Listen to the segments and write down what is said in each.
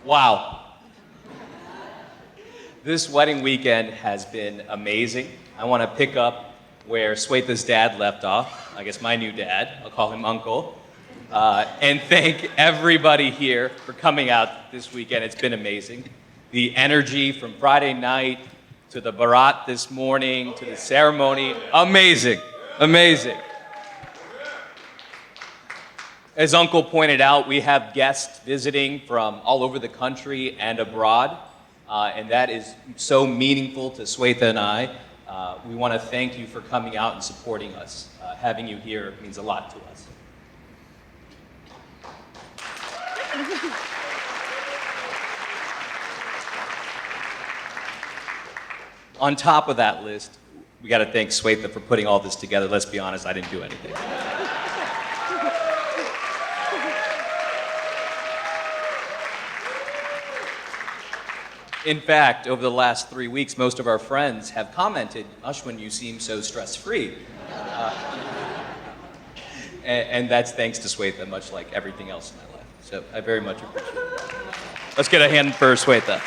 Wow. This wedding weekend has been amazing. I want to pick up where Swayta's dad left off. I guess my new dad. I'll call him Uncle. And thank everybody here for coming out this weekend. It's been amazing. The energy from Friday night to the barat this morning to the ceremony, amazing, amazing. As Uncle pointed out, we have guests visiting from all over the country and abroad, and that is so meaningful to Swayta and I. We want to thank you for coming out and supporting us. Having you here means a lot to us. On top of that list, we got to thank Swayta for putting all this together. Let's be honest, I didn't do anything. In fact, over the last 3 weeks, most of our friends have commented, Ashwin, you seem so stress-free. And that's thanks to Swayta, much like everything else in my life. So I very much appreciate it. Let's get a hand for Swayta.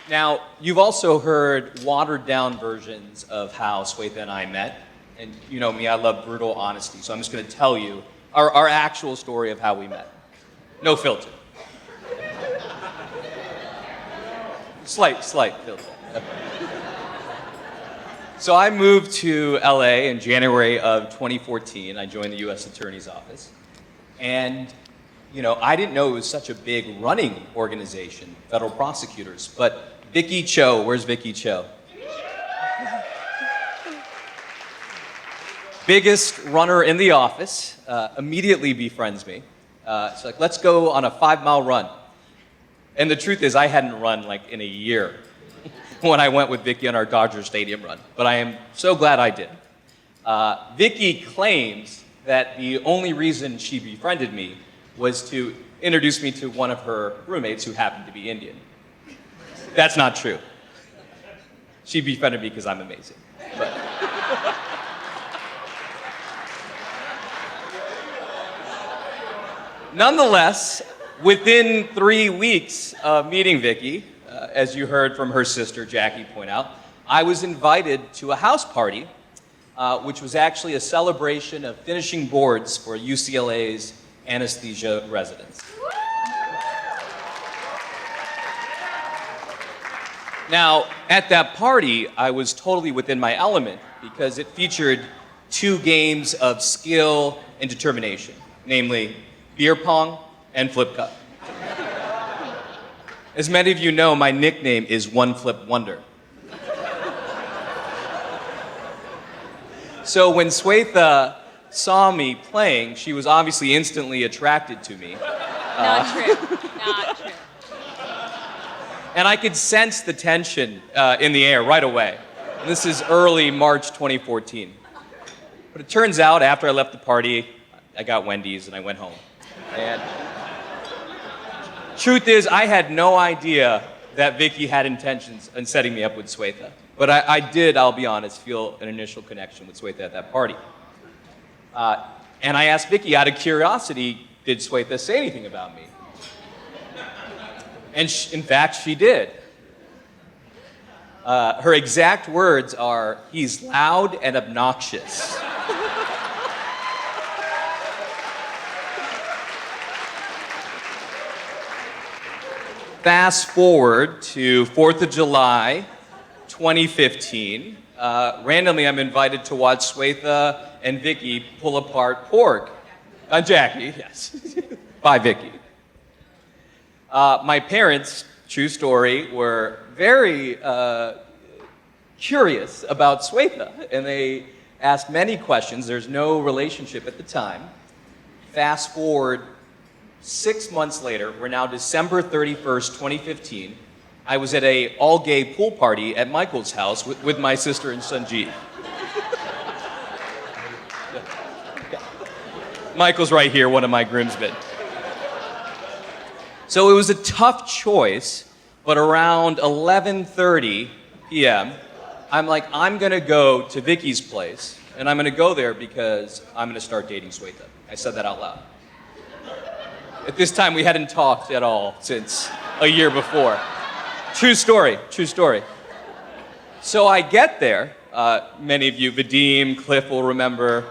Now, you've also heard watered-down versions of how Swayta and I met. And you know me, I love brutal honesty, so I'm just going to tell you our actual story of how we met. No filter. Slight filter. So I moved to LA in January of 2014. I joined the U.S. Attorney's Office. And, you know, I didn't know it was such a big running organization, federal prosecutors. But Vicky Cho, where's Vicky Cho? Biggest runner in the office, immediately befriends me. It's like, let's go on a 5-mile run. And the truth is, I hadn't run like in a year when I went with Vicky on our Dodger Stadium run. But I am so glad I did. Vicky claims that the only reason she befriended me was to introduce me to one of her roommates who happened to be Indian. That's not true. She befriended me because I'm amazing. But nonetheless, within 3 weeks of meeting Vicky, as you heard from her sister Jackie point out, I was invited to a house party, which was actually a celebration of finishing boards for UCLA's anesthesia residents. Now, at that party, I was totally within my element because it featured 2 games of skill and determination, namely beer pong and flip cup. As many of you know, my nickname is One Flip Wonder. So when Swayta saw me playing, she was obviously instantly attracted to me. Not true. Not true. And I could sense the tension in the air right away. And this is early March 2014. But it turns out after I left the party, I got Wendy's and I went home. And truth is, I had no idea that Vicky had intentions in setting me up with Swayta. But I did, I'll be honest, feel an initial connection with Swayta at that party. And I asked Vicky, out of curiosity, did Swayta say anything about me? And in fact, she did. Her exact words are, he's loud and obnoxious. Fast forward to 4th of July, 2015. Randomly, I'm invited to watch Swayta and Vicky pull apart pork. Jackie, yes. By Vicky. My parents, true story, were very curious about Swayta, and they asked many questions. There's no relationship at the time. Fast forward 6 months later, we're now December 31st, 2015. I was at a all-gay pool party at Michael's house with my sister and Sanjeev. Michael's right here, one of my groomsmen. So it was a tough choice, but around 11:30 p.m., I'm like, I'm gonna go to Vicky's place and I'm going to go there because I'm going to start dating Swayta. I said that out loud. At this time, we hadn't talked at all since a year before. True story, true story. So I get there. Many of you, Vadim, Cliff will remember,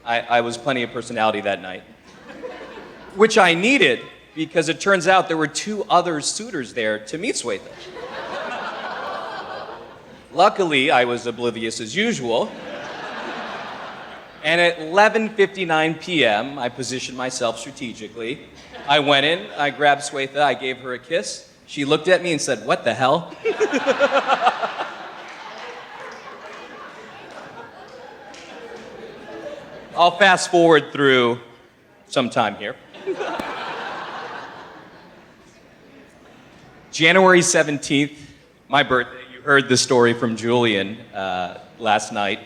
I was plenty of personality that night, which I needed because it turns out there were 2 other suitors there to meet Swayta. Luckily, I was oblivious as usual. And at 11:59 p.m., I positioned myself strategically. I went in, I grabbed Swayta, I gave her a kiss. She looked at me and said, "What the hell?" I'll fast forward through some time here. January 17th, my birthday. You heard the story from Julian last night.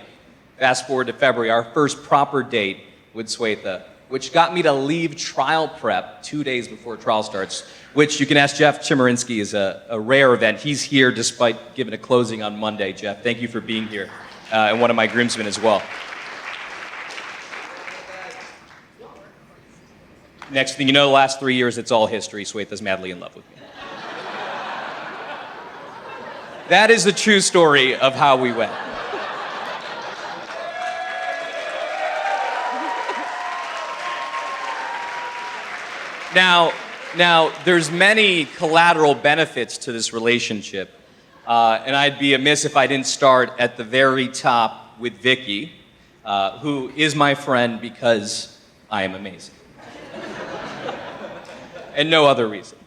Fast forward to February, our first proper date with Swayta, which got me to leave trial prep 2 days before trial starts, which you can ask Jeff Chemerinsky is a rare event. He's here despite giving a closing on Monday. Jeff, thank you for being here, and one of my groomsmen as well. Next thing you know, the last 3 years, it's all history. Swayta's madly in love with me. That is the true story of how we went. Now, there's many collateral benefits to this relationship, and I'd be amiss if I didn't start at the very top with Vicky, who is my friend because I am amazing. And no other reason.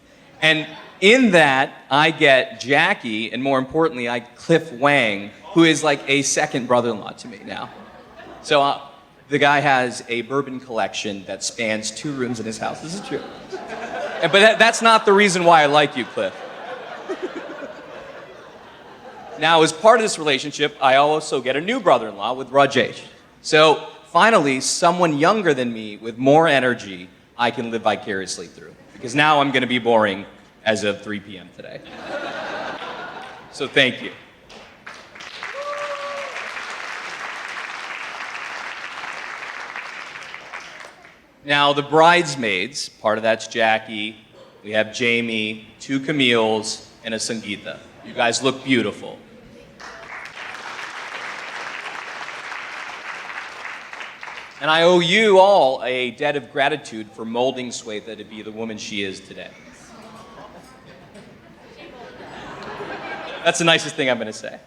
And in that, I get Jackie, and more importantly, I Cliff Wang, who is like a second brother-in-law to me now. So the guy has a bourbon collection that spans 2 rooms in his house. This is true. But that's not the reason why I like you, Cliff. Now, as part of this relationship, I also get a new brother-in-law with Rajesh. So finally, someone younger than me with more energy I can live vicariously through. Because now I'm going to be boring as of 3 p.m. today. So thank you. Now, the bridesmaids, part of that's Jackie, we have Jamie, 2 Camille's, and a Sangeeta. You guys look beautiful. And I owe you all a debt of gratitude for molding Swayta to be the woman she is today. That's the nicest thing I'm going to say.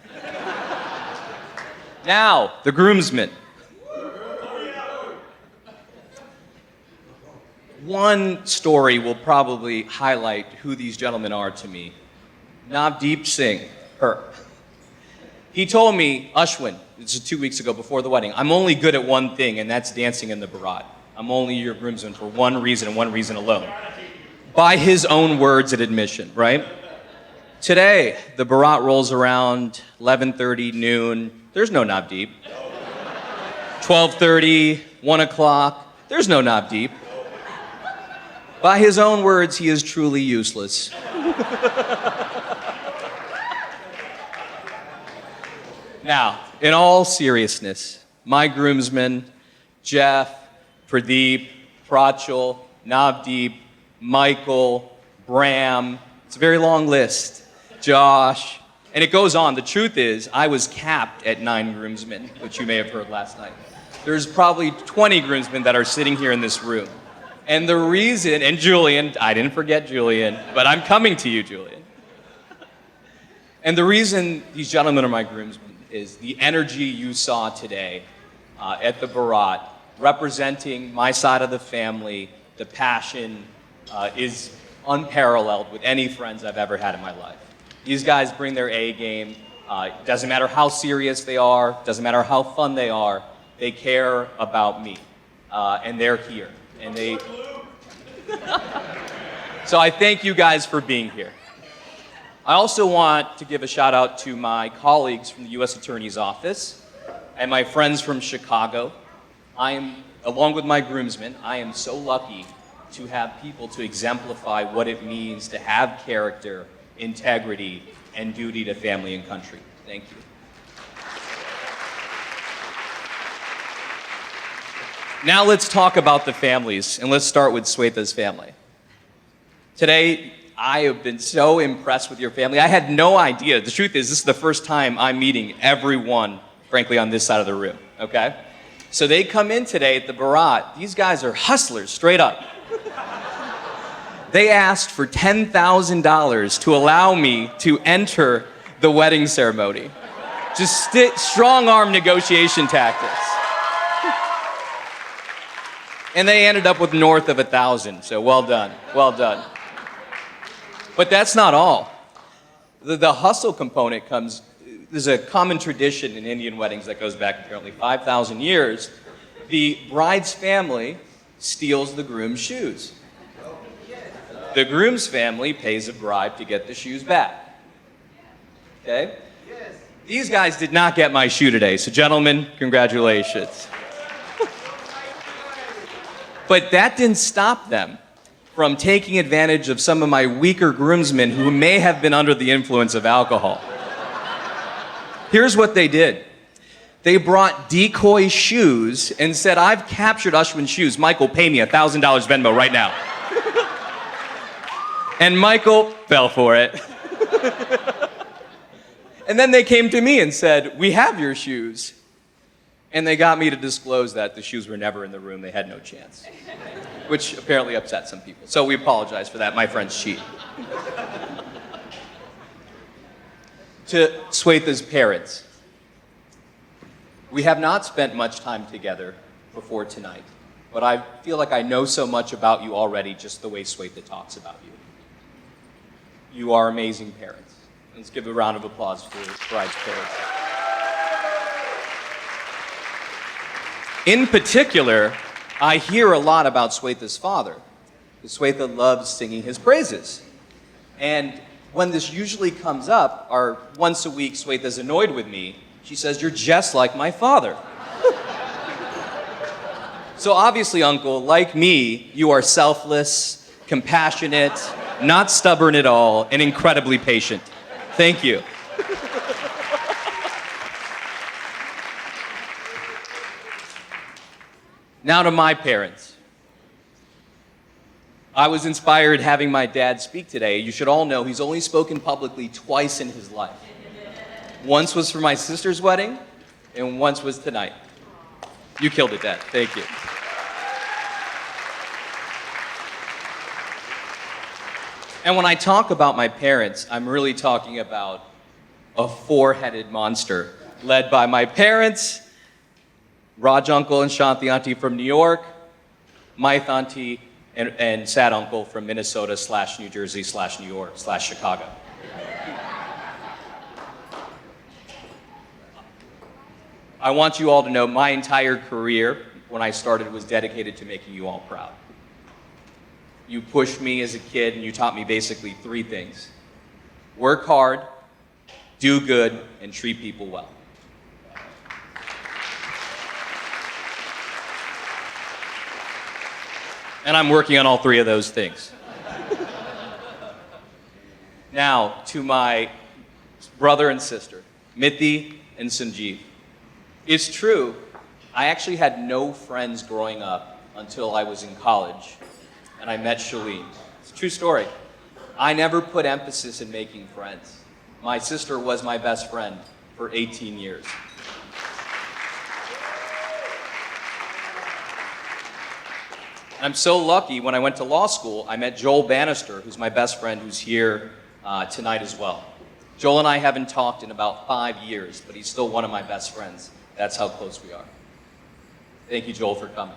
Now, the groomsmen. One story will probably highlight who these gentlemen are to me. Navdeep Singh, her. He told me, Ashwin, this is 2 weeks ago before the wedding, I'm only good at one thing, and that's dancing in the barat. I'm only your groomsman for one reason and one reason alone. By his own words and admission, right? Today, the barat rolls around 11:30, noon. There's no Navdeep. 12:30, 1 o'clock. There's no Navdeep. By his own words, he is truly useless. Now, in all seriousness, my groomsmen, Jeff, Pradeep, Prachul, Navdeep, Michael, Bram, it's a very long list, Josh, and it goes on. The truth is, I was capped at 9 groomsmen, which you may have heard last night. There's probably 20 groomsmen that are sitting here in this room. And the reason, and Julian, I didn't forget Julian, but I'm coming to you, Julian. And the reason these gentlemen are my groomsmen is the energy you saw today at the barat, representing my side of the family. The passion is unparalleled with any friends I've ever had in my life. These guys bring their A game. Doesn't matter how serious they are, doesn't matter how fun they are, they care about me, and they're here. And they. So I thank you guys for being here. I also want to give a shout out to my colleagues from the U.S. Attorney's Office and my friends from Chicago. Along with my groomsmen, I am so lucky to have people to exemplify what it means to have character, integrity, and duty to family and country. Thank you. Now let's talk about the families, and let's start with Swayta's family. Today, I have been so impressed with your family. I had no idea. The truth is, this is the first time I'm meeting everyone, frankly, on this side of the room, okay? So they come in today at the Barat. These guys are hustlers, straight up. They asked for $10,000 to allow me to enter the wedding ceremony. Just strong-arm negotiation tactics. And they ended up with north of 1,000, so well done, well done. But that's not all. The hustle component comes, there's a common tradition in Indian weddings that goes back apparently 5,000 years. The bride's family steals the groom's shoes. The groom's family pays the bride to get the shoes back. Okay? These guys did not get my shoe today, so gentlemen, congratulations. But that didn't stop them from taking advantage of some of my weaker groomsmen who may have been under the influence of alcohol. Here's what they did. They brought decoy shoes and said, I've captured Ashwin's shoes. Michael, pay me $1,000 Venmo right now. And Michael fell for it. And then they came to me and said, we have your shoes. And they got me to disclose that the shoes were never in the room. They had no chance. Which apparently upset some people. So we apologize for that. My friends cheat. To Swayta's parents. We have not spent much time together before tonight, but I feel like I know so much about you already just the way Swayta talks about you. You are amazing parents. Let's give a round of applause for the bride's parents. In particular, I hear a lot about Swayta's father, because Swayta loves singing his praises. And when this usually comes up, or once a week Swayta's annoyed with me, she says, you're just like my father. So obviously, Uncle, like me, you are selfless, compassionate, not stubborn at all, and incredibly patient. Thank you. Now to my parents. I was inspired having my dad speak today. You should all know he's only spoken publicly twice in his life. Once was for my sister's wedding, and once was tonight. You killed it, Dad. Thank you. And when I talk about my parents, I'm really talking about a four-headed monster led by my parents, Raj Uncle and Shanti Auntie from New York, Maith Auntie and Sad Uncle from Minnesota / New Jersey / New York / Chicago. I want you all to know my entire career when I started was dedicated to making you all proud. You pushed me as a kid and you taught me basically three things. Work hard, do good, and treat people well. And I'm working on all three of those things. Now, to my brother and sister, Mithi and Sanjeev. It's true, I actually had no friends growing up until I was in college, and I met Shalene. It's a true story. I never put emphasis in making friends. My sister was my best friend for 18 years. I'm so lucky, when I went to law school, I met Joel Bannister, who's my best friend, who's here tonight as well. Joel and I haven't talked in about 5 years, but he's still one of my best friends. That's how close we are. Thank you, Joel, for coming.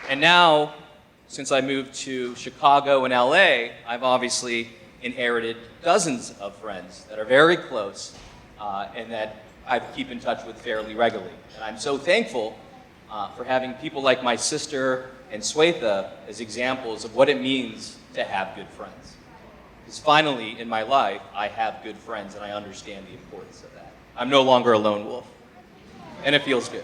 And now, since I moved to Chicago and LA, I've obviously inherited dozens of friends that are very close and that I keep in touch with fairly regularly. And I'm so thankful for having people like my sister and Swayta as examples of what it means to have good friends. Because finally, in my life, I have good friends and I understand the importance of that. I'm no longer a lone wolf. And it feels good.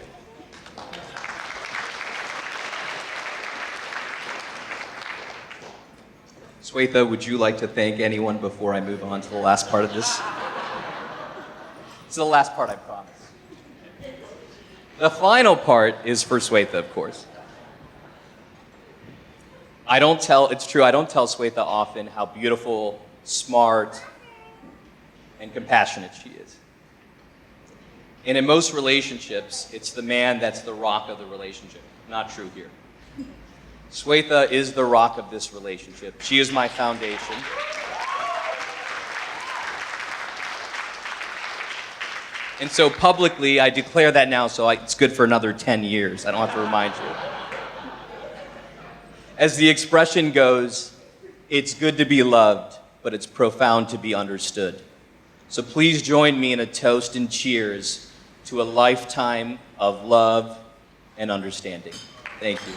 Swayta, would you like to thank anyone before I move on to the last part of this? It's the last part, I promise. The final part is for Swayta, of course. It's true, I don't tell Swayta often how beautiful, smart, and compassionate she is. And in most relationships, it's the man that's the rock of the relationship. Not true here. Swayta is the rock of this relationship. She is my foundation. And so publicly, I declare that now, so it's good for another 10 years. I don't have to remind you. As the expression goes, it's good to be loved, but it's profound to be understood. So please join me in a toast and cheers to a lifetime of love and understanding. Thank you.